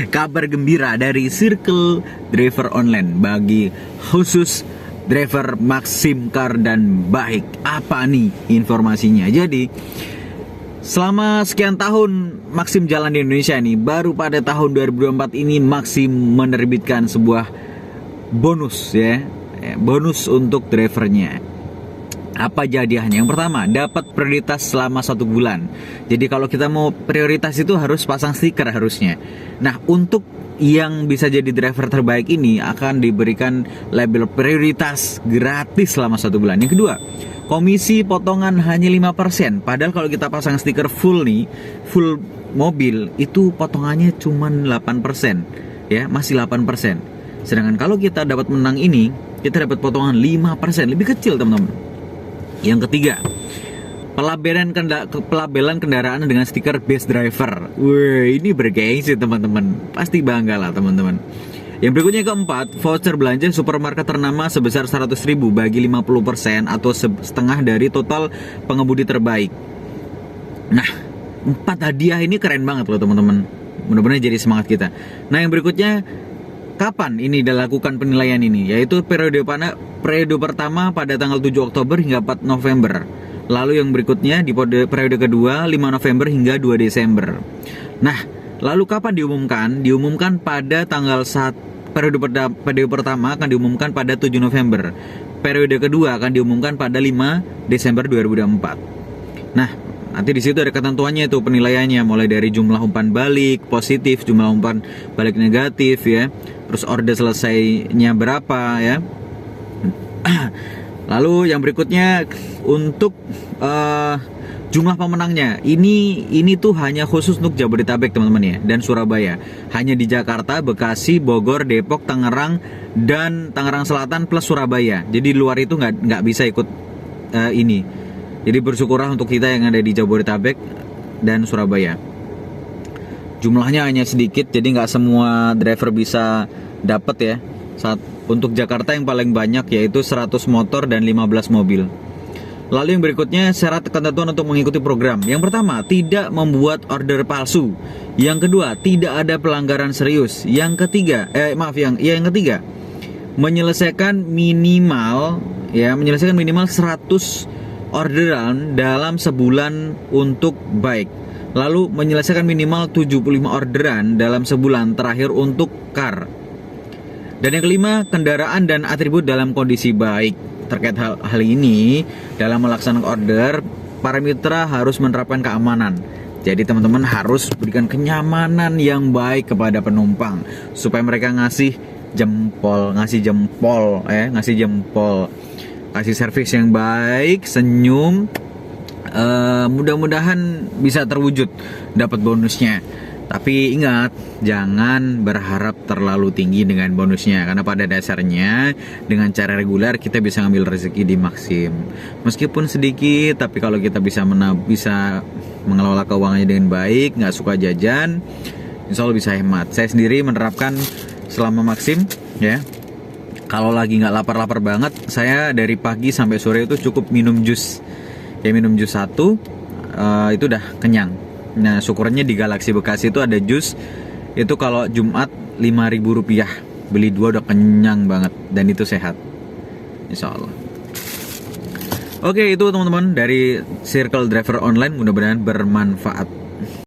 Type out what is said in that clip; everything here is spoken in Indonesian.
Kabar gembira dari Circle Driver Online bagi khusus driver Maxim Car dan Baik. Apa nih informasinya? Jadi selama sekian tahun Maxim jalan di Indonesia nih, baru pada tahun 2024 ini Maxim menerbitkan sebuah bonus bonus untuk drivernya. Apa hadiahnya? Yang pertama, dapat prioritas selama 1 bulan. Jadi kalau kita mau prioritas itu harus pasang stiker harusnya. Nah, untuk yang bisa jadi driver terbaik ini akan diberikan label prioritas gratis selama 1 bulan. Yang kedua, komisi potongan hanya 5%. Padahal kalau kita pasang stiker full nih, full mobil, itu potongannya cuma 8%. Ya, masih 8%. Sedangkan kalau kita dapat menang ini, kita dapat potongan 5%, lebih kecil, teman-teman. Yang ketiga, pelabelan kendaraan dengan stiker best driver. Wih, ini bergengsi teman-teman. Pasti bangga lah teman-teman. Yang berikutnya keempat, voucher belanja supermarket ternama sebesar 100.000 bagi 50% atau setengah dari total pengemudi terbaik. Nah, 4 hadiah ini keren banget loh teman-teman. Mudah-mudahan jadi semangat kita. Nah, yang berikutnya, kapan ini dilakukan penilaian ini? Yaitu periode pertama pada tanggal 7 Oktober hingga 4 November. Lalu yang berikutnya di periode kedua 5 November hingga 2 Desember. Nah, lalu kapan diumumkan? Diumumkan pada tanggal periode pertama akan diumumkan pada 7 November. Periode kedua akan diumumkan pada 5 Desember 2024. Nah, nanti di situ ada ketentuannya itu penilaiannya, mulai dari jumlah umpan balik positif, jumlah umpan balik negatif ya. Terus order selesainya berapa ya. Lalu yang berikutnya untuk jumlah pemenangnya. Ini tuh hanya khusus untuk Jabodetabek teman-teman ya, dan Surabaya. Hanya di Jakarta, Bekasi, Bogor, Depok, Tangerang dan Tangerang Selatan plus Surabaya. Jadi luar itu nggak bisa ikut ini. Jadi bersyukurlah untuk kita yang ada di Jabodetabek dan Surabaya. Jumlahnya hanya sedikit, jadi nggak semua driver bisa dapat ya. Untuk Jakarta yang paling banyak yaitu 100 motor dan 15 mobil. Lalu yang berikutnya, syarat ketentuan untuk mengikuti program. Yang pertama, tidak membuat order palsu. Yang kedua, tidak ada pelanggaran serius. Yang ketiga, yang ketiga, menyelesaikan minimal 100 orderan dalam sebulan untuk Baik. Lalu menyelesaikan minimal 75 orderan dalam sebulan terakhir untuk Car. Dan yang kelima, kendaraan dan atribut dalam kondisi baik. Terkait hal ini, dalam melaksanakan order, para mitra harus menerapkan keamanan. Jadi teman-teman harus berikan kenyamanan yang baik kepada penumpang supaya mereka ngasih jempol, kasih servis yang baik, senyum. Mudah-mudahan bisa terwujud dapat bonusnya. Tapi ingat, jangan berharap terlalu tinggi dengan bonusnya, karena pada dasarnya dengan cara reguler kita bisa ngambil rezeki di Maxim. Meskipun sedikit, tapi kalau kita bisa mengelola keuangannya dengan baik, nggak suka jajan, insya Allah bisa hemat. Saya sendiri menerapkan selama Maxim ya. Kalau lagi nggak lapar-lapar banget, saya dari pagi sampai sore itu cukup minum jus. Ya minum jus 1 itu udah kenyang. Nah, syukurnya di Galaxy Bekasi itu ada jus. Itu kalau Jumat 5.000 rupiah. Beli 2 udah kenyang banget. Dan itu sehat, insya Allah. Oke, itu teman-teman dari Circle Driver Online. Mudah-mudahan bermanfaat.